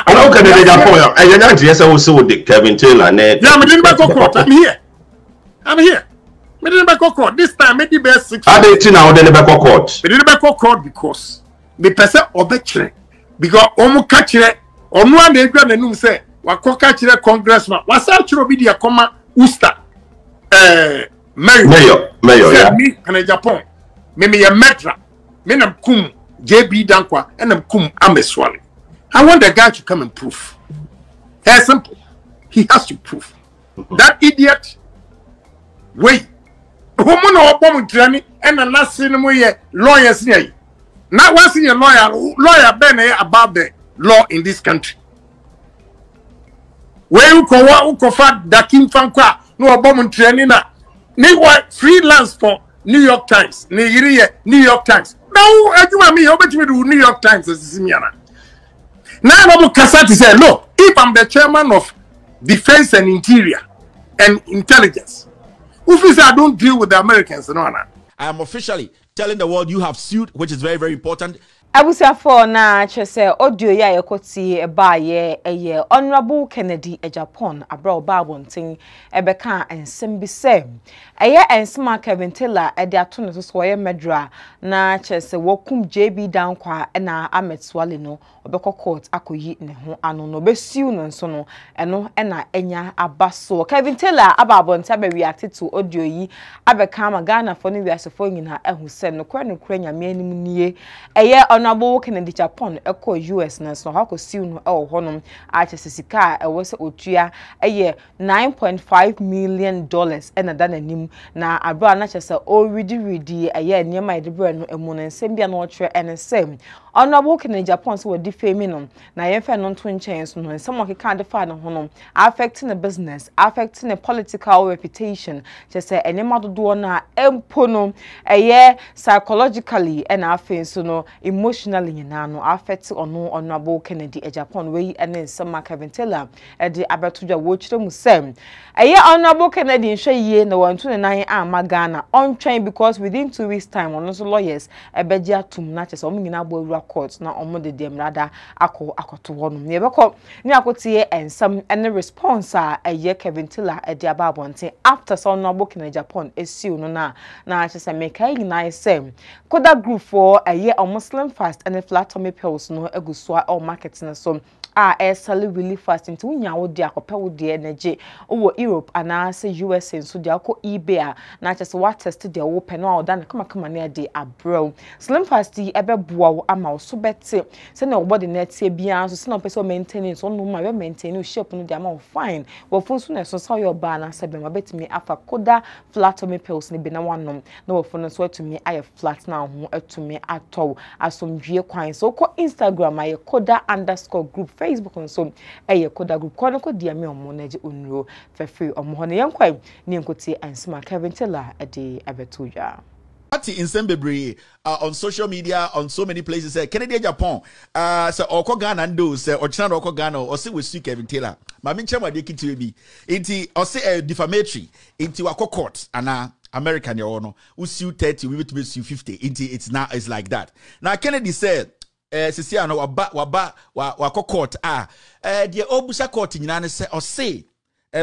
don't get the Japan. I don't just also with Kevin Taylor. Yeah, me didn't back court. I'm here. Me didn't back court. This time, me the best 6. I didn't now then back court. Me didn't back court because the person obechere because omo catchere or no one they grant and say what catchere congressman was actually be the comma Uster mayor yeah me and Japan me a metra me nam kum JB Dankwa and nam kum Ameswali. I want the guy to come and prove. It's simple. He has to prove. That idiot wait. Woman or woman training and the last cinema lawyers here. Not once in a lawyer been about the law in this country. Where you go fat Dakim Fankwa, no woman training na. Ni what freelance for New York Times. Ni New York Times. Now I me how much we do New York Times as Simiana. Now I'm Kasati say, look, if I'm the chairman of Defense and Interior and Intelligence, if I don't deal with the Americans, no. I am officially telling the world you have sued, which is very, very important. Abusafo na chese audio ya yekoti eba ye Honorable Kennedy Japan abra oba wonten ebeka ensem bi se eye ensema Kevin Taylor ede ato no so ye medra na chese wokum JB Dankwa na Ametswale no obekọ court akoyi ne ho ano no besiu no nso no eno na enya abaso Kevin Taylor ababonta be react to audio yi abeka magana fo ne wiasefo nyina ehu se no kra nyame anim nie eye Honorable Kennedy Japan eko US na so hako siu no e honom a chese sika e wo se otua eye $9.5 million ena da nanim na abra na chese o ridi eye niema ide bra no emu no nsem bia no kire ene sem Honorable Kennedy Japan so we defame no na yefa no nto nchen so no nsem okeka de fa no honom affecting the business affecting the political reputation chese enema dodo na empo no eye psychologically ena afen so no emotionally no affect ono Honorable Kennedy Japan we ene nsem Kevin Taylor de abetodwa wo kire mu sem eye Honorable Kennedy nhwe yie na wantu ne nan ama Ghana on train because within 2 weeks time ono so lawyers ebeji atum na chese omo nyina bo court na omo de dem rada akoto wono me beko ni akotie ensam ene response a eye Kevin Taylor de ababonte after so Honorable Kennedy Japan esiu no na chese make I nice sem Koda group for eye a Muslim fast and flat tummy pills no eguswa or market na so sell really fast into nya wo de akopa wo de energy owo Europe and say USA so de akọ eBay na chese what test de wo pen no dan kama na de abro slim fast ebe boa wo ama so bete se na body net e bia so se na person maintain so no ma maintain shape no de ama fine wo fun so na so so your ba na se be ma betimi afa Koda flat tummy pills ni be na wanom na wo fun so atumi aye flat na ho atumi atọ asomdwie kwan so ko Instagram aye Koda_group Facebook and so Koda group kono ko dia me omo na je onuro fefe omo ho ne yankwan ne nkoti ansema Kevin Taylor de abetodwa Party in Sembebre on social media on so many places Kennedy Japan so oko Ghana ndo say ochina oko Ghana o say we sue Kevin Taylor ma me nchema de kitire bi enti o say defamatory enti wako court ana American you know who sue 30 we will sue 50 it's now it's like that now Kennedy said sisi ano wako court the obusa court nyina ne say o say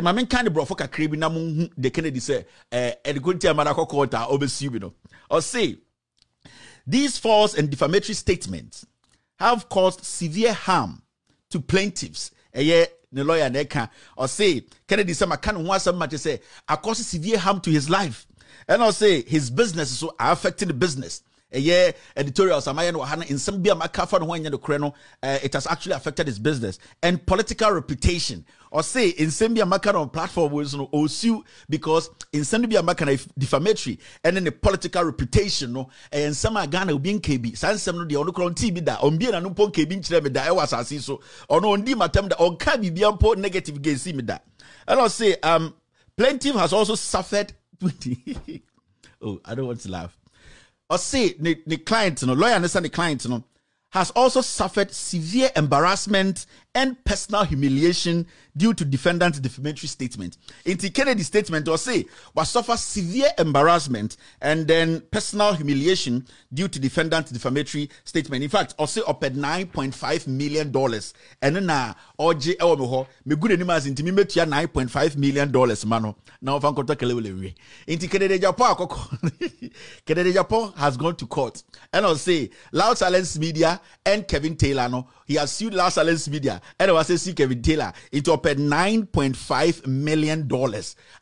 ma men kan brofo kakra bi na mo the Kennedy say the kunti amara court obesue bi no or say these false and defamatory statements have caused severe harm to plaintiffs the lawyer neka or say Kennedy say makan ho asem ma say cause severe harm to his life and I say his business so affecting the business editorials amayan wa hana in some bia makafa no hanya no kre no it has actually affected his business and political reputation or say in some bia makana on platform was no osu because in some bia makana defamatory and then the political reputation no and some Ghana obi nkebi sansem no de ono kron TV da on bia na no pon kebi nkyere me da e wasase so ono ondi matem da on ka bibia mpo negative gain me da and I say plaintiff has also suffered oh I don't want to laugh or say the client, lawyer understand the client, has also suffered severe embarrassment and personal humiliation due to defendant's defamatory statement. In the Kennedy statement, or say, was suffer severe embarrassment and then personal humiliation due to defendant's defamatory statement. In fact, or say up at $9.5 million. And then now, OJ Elmoho, me good animals into me met $9.5 million, mano. Now, if I'm going to tell you, into Kennedy Japan, Kennedy Japan has gone to court. And I'll say, Loud Silence Media and Kevin Taylor, no, he has sued Loud Silence Media, and I was saying Kevin Taylor into up at $9.5 million.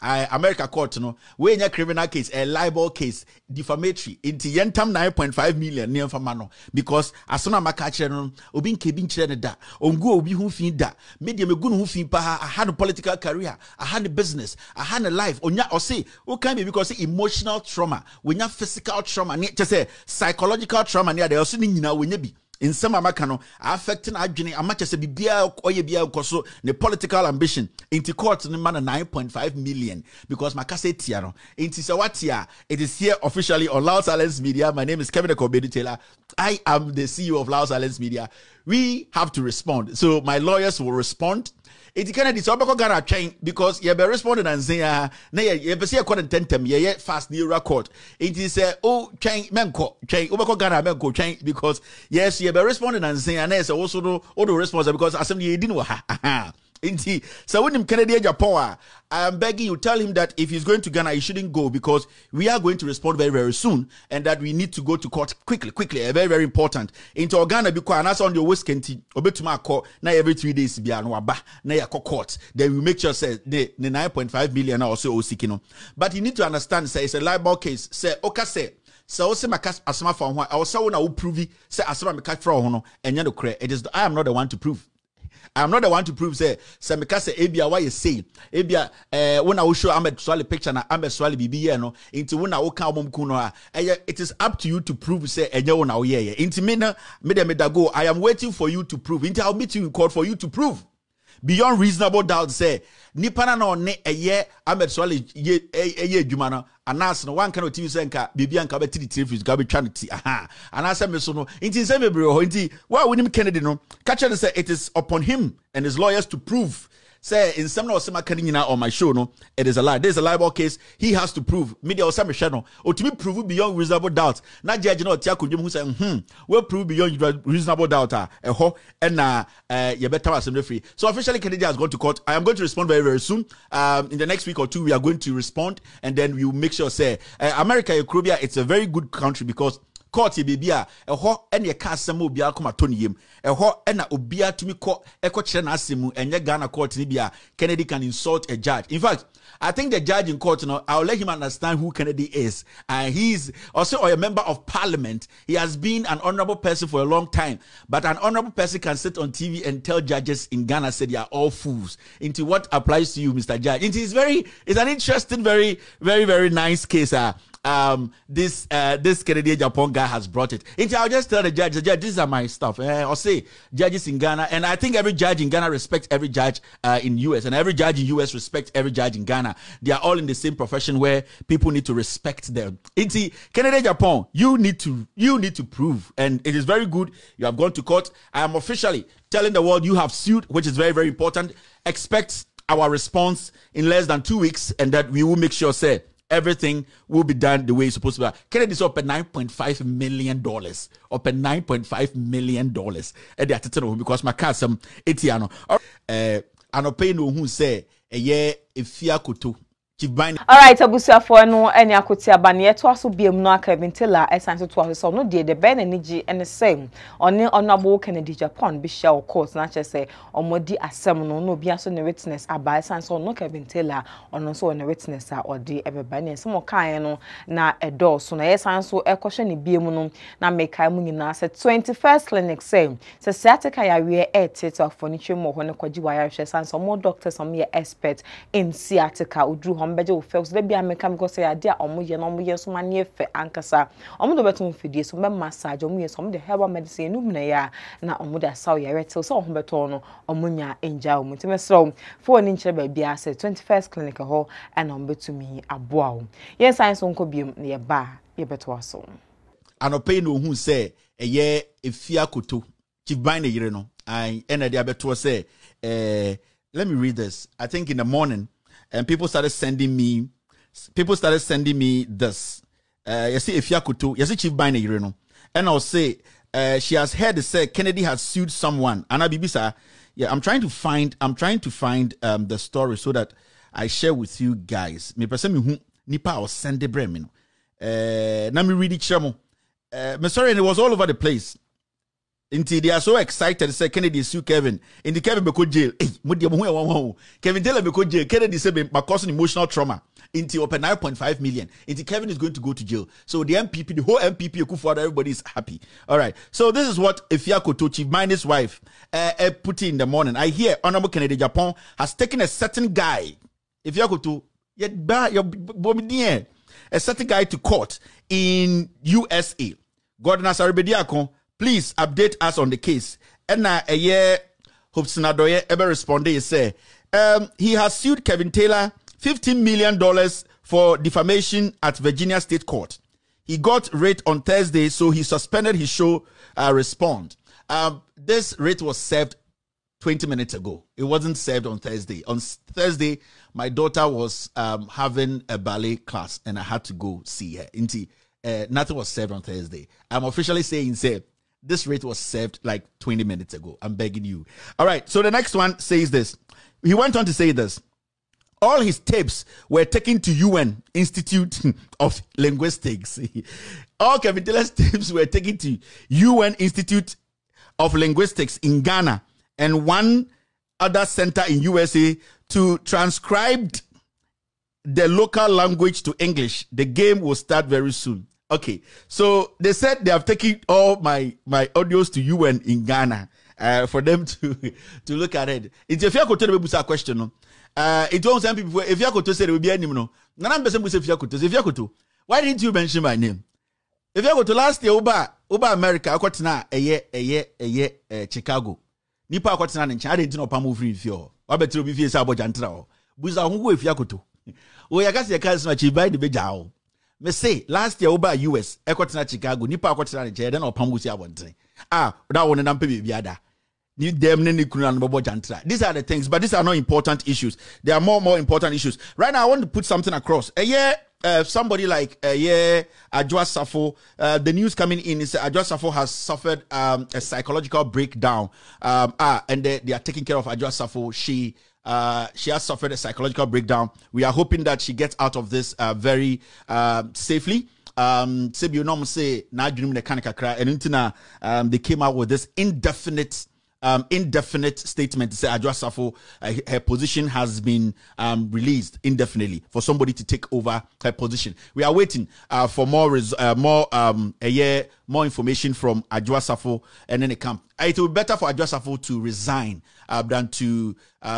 America court, no, when a criminal case, a libel case, defamatory, into yentam 9.5 million near famano, because as soon as my catcher, Obin Kebin Cheneda, Ongo Obi who feed that, medium a good who feed Paha, I had a political career, I had a business, I had a life, or say, what can be because emotional trauma, when you have physical trauma, just say psychological trauma, near the also when you be. In some Americano, affecting Adjuni, a match as a BBA or BBA Coso, the political ambition, into court in the manner 9.5 million, because Makase Tiano, into Sawatia, it is here officially on Loud Silence Media. My name is Kevin Akobedi Taylor. I am the CEO of Loud Silence Media. We have to respond. So my lawyers will respond. It Kennedy so beko Ghana chain because you be responding and say na you be say according tentem ye fast new record. It is oh chain menko chain beko Ghana menko chain because yes you be responding and say na say also no response because assembly you didn't ha. Indeed. So when him Kennedy Japan, I am begging you, tell him that if he's going to Ghana, he shouldn't go because we are going to respond very, very soon and that we need to go to court quickly, very, very important. Into Ghana, because and that's on your West Kenti, obetuma court, now every 3 days, be an waba, now ya court. Then we make sure, say, the 9.5 million or so, Osikino. But you need to understand, say, it's a libel case, say, okay, say, so also my cast asma for one, I also want to prove, say, asma me catch for one, and you know, it is, I am not the one to prove. I'm not the one to prove say Samika say Abia why you say Abia when I will show Ahmed Swali picture na Ahmed Swali bibi no into when I will come kuno it is up to you to prove say enye wona wo ye into me na me da go I am waiting for you to prove into I'll meet you in court for you to prove beyond reasonable doubt say nipa na ne eye Ahmed Swali ye adwuma no anas no one kind of TV senka bibia nka betiri trifis ga betwa nti aha anasa me so no nti se mebre ho nti why wonim Kennedy no catch say it is upon him and his lawyers to prove say in some no sema kanina on my show no it is a lie there's a libel case he has to prove media osam hwe no otimi prove beyond reasonable doubt na judge no tia kodwom hu say we prove beyond reasonable doubt ho na you better asem free so officially Kennedy has gone to court. I am going to respond very, very soon. In the next week or two we are going to respond and then we will make sure say America Eurobia it's a very good country because court ye bibia eho ene ye ka asem obia koma toniyem eho ena obia tumi ko kire na asemu enye Ghana court ni bia Kennedy can insult a judge. In fact, I think the judge in court I'll let him understand who Kennedy is. He's also a member of parliament. He has been an honorable person for a long time, but an honorable person can sit on TV and tell judges in Ghana say they are all fools. Into what applies to you, Mr. Judge. It's an interesting, very, very, very nice case. This Kennedy Japan guy has brought it. I'll just tell the judge, these are my stuff. I'll say judges in Ghana, and I think every judge in Ghana respects every judge in US, and every judge in US respects every judge in Ghana. They are all in the same profession where people need to respect them. Kennedy Japan, you need to prove, and it is very good. You have gone to court. I am officially telling the world you have sued, which is very, very important. Expect our response in less than 2 weeks, and that we will make sure, say, everything will be done the way it's supposed to be. Kennedy's up at $9.5 million. Up at $9.5 million. And they are telling because my car some etiano. And pay no who say a year if Fiakutu. All right, abusuafo no ene akotia ba ne yeto aso biem no Kevin Taylor esanse to aso no de ben enigi ene same oni honorable Kennedy Japan bi share court na che say omodi asem no bia so ne witness aba esanse no Kevin Taylor ono so ne witness a odi ebeba ne sem kan no na edo so na esanse ekwohwe ne biem no na mekai mu nyina say 21st clinic say sciatica ya we to furniture mo ho ne kwaji wa ya hwe esanse mo doctors some ye expert in sciatica udru beje o fells de bia meka because say ade a omoye no omoye so mane fe ankasa omo do beto mfidie so be massage omoye so omo de herbal medicine no mna ya na omo da saw ya retil so omo beto no omonya enja omo timesro for ni nchire ba bia say 21st clinic ho and omo betumi aboa o yes science onko biem ne ba ye beto aso anope no hu say eye efia koto chief ban ne yire no I ended up to say, let me read this. I think in the morning, and people started sending me this. You see, if Yakutu, you see, Chief Bine, you know, and I'll say, she has heard say Kennedy has sued someone. And Bibisa, yeah, I'm trying to find the story so that I share with you guys. Me person me hu nipa or send the brem. Let me read it, Chamo. Sorry, and it was all over the place. Until they are so excited to say Kennedy sue Kevin. In the Kevin Beko jail. Kevin Taylor Beko jail. Kennedy said causing emotional trauma. Into open 9.5 million. Into Kevin is going to go to jail. So the MPP, the whole MPP, everybody is happy. All right. So this is what Efia Koto, Chief Mine's wife, put in the morning. I hear Honorable Kennedy Japan has taken a certain guy. Efia Koto, a certain guy to court in USA. Gordon Asaribediakon, please update us on the case. And now a year, Hobson Adoye ever responded, say, he has sued Kevin Taylor $15 million for defamation at Virginia State Court. He got rate on Thursday, so he suspended his show, Respond. This rate was served 20 minutes ago. It wasn't served on Thursday. On Thursday, my daughter was having a ballet class, and I had to go see her. Nothing was served on Thursday. I'm officially saying, this rate was served like 20 minutes ago. I'm begging you. All right, so the next one says this. He went on to say this. All his tapes were taken to UN Institute of Linguistics. All Kevin Taylor's tapes were taken to UN Institute of Linguistics in Ghana and one other center in USA to transcribe the local language to English. The game will start very soon. Okay, so they said they have taken all my audios to UN in Ghana for them to look at it. It's if you could tell me a question. It won't send people. If you could say it will be any no. None person will say if you could. Why didn't you mention my name? If you go to last year, Uba America, I got na a year, Chicago. Nipa I got na in China. I didn't know Pamu free fio. I bet you be fierce about Jantra. Buza who if you could. Oh, I guess you can't much buy the bejao. Me say last year Uba US, I got na Chicago. Nipa I got na in China. Then or Pamu say one thing. That one and I'm pay biada. These are the things, but these are not important issues. There are more important issues. Right now, I want to put something across. Somebody like Adwoa Safo, the news coming in is Adwoa Safo has suffered a psychological breakdown. And they are taking care of Adwoa Safo. She has suffered a psychological breakdown. We are hoping that she gets out of this very safely. Say na dream the kanika cry and they came out with this indefinite statement to say Adwoa Safo, her position has been released indefinitely for somebody to take over her position. We are waiting for more information from Adwoa Safo and then it comes. It will be better for Adwoa Safo to resign than to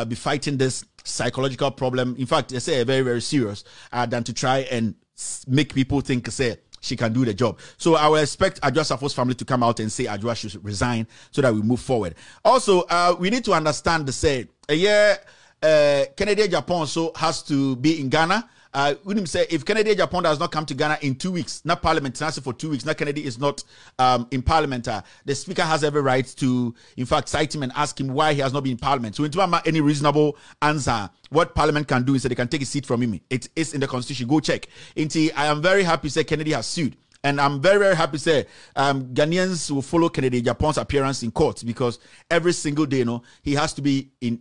be fighting this psychological problem. In fact, they say very, very serious than to try and make people think she can do the job. So I will expect Adwoa Safo's family to come out and say Adwoa should resign so that we move forward. Also, we need to understand Kennedy Japan also has to be in Ghana. Wouldn't say if Kennedy Japan does not come to Ghana in 2 weeks, not Parliament for 2 weeks, not Kennedy is not in Parliament. The Speaker has every right to, in fact, cite him and ask him why he has not been in Parliament. So, into any reasonable answer, what Parliament can do is that they can take a seat from him. It is in the Constitution. Go check. I am very happy to say Kennedy has sued. And I'm very, very happy to say Ghanaians will follow Kennedy Japan's appearance in court because every single day, he has to be in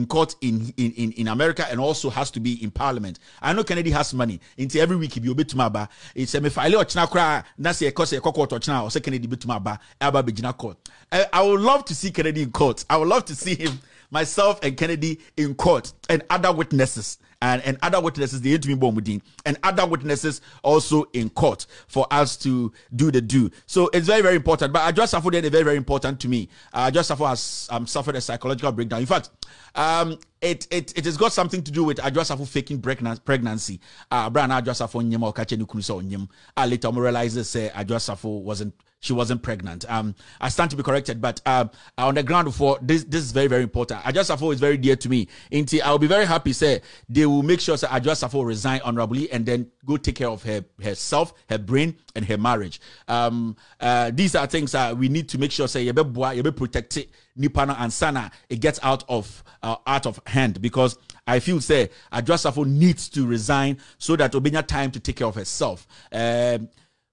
court in America and also has to be in Parliament. I know Kennedy has money. Into every week he be obit maba. It's a file or china cry. That's a cost a court or china or say Kennedy bit maba. Aba bejina court. I would love to see Kennedy in court. I would love to see him, myself and Kennedy in court and other witnesses. And other witnesses, the and other witnesses also in court for us to do the do. So it's very, very important. But Adwoa Safo is very, very important to me. Adwoa Safo has suffered a psychological breakdown. In fact, it has got something to do with Adwoa Safo faking pregnancy. Brian Adwoa Safo nyema okache nukunusa onyem. Later I realized that Adwoa Safo she wasn't pregnant. I stand to be corrected, but on the ground for this is very, very important. Adwoa Safo is very dear to me. I'll be very happy, they will make sure Adwoa Safo resign honorably and then go take care of herself, her brain, and her marriage. These are things we need to make sure you be protected Nipana and Sana, it gets out of hand, because I feel say Adwoa Safo needs to resign so that Obenya time to take care of herself.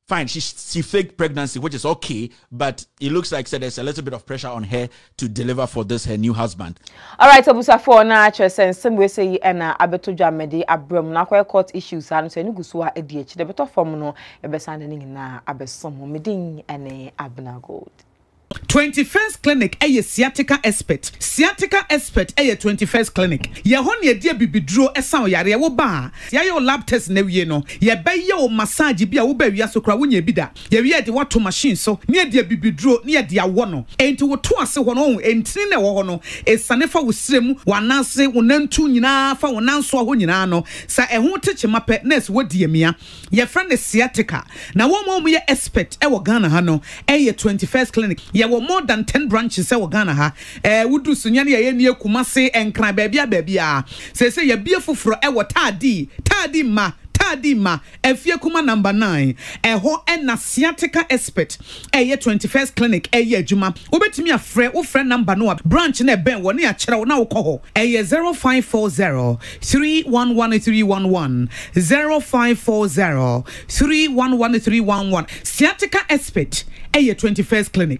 Fine, she faked pregnancy, which is okay, but it looks like there's a little bit of pressure on her to deliver for her new husband. All right, Obusafo na chese some we say na abeto dwamede abram na kwa court issues anu so eni guso a ediechi de beto form no ebesane ni na abesom medin ene Abna Gold. 21st clinic sciatica expert 21st clinic ye ho ne dia bibiduro esa oyare wo ba ye yo lab test na wie no ye be ye o massage bi a wo ba wi asokra wo nya bi da ye wi e de wato machine so ne dia bibiduro ne dia wo no enti wo to ase ho no entini ne wo ho no esane fa wo sirem wanase wo nantu nyina fa wo nanso ho nyina no sa ehun teche mape nurse wo die mia ye friend sciatica na wo mo ye expert e wo Ghana ha no 21st clinic ye were more than 10 branches e Ghana ha wudu sunya ne ye nie Kumase enkran baabia say ye bie foforo e wo tadi ma efie kuma number 9 eho na sciatica expert 21st clinic adwuma obetimi afre wo frɛ number no branch na ben wo ne a kyerɛ wo na wo kɔ hɔ 0540 311311 0540 311311 sciatica expert 21st clinic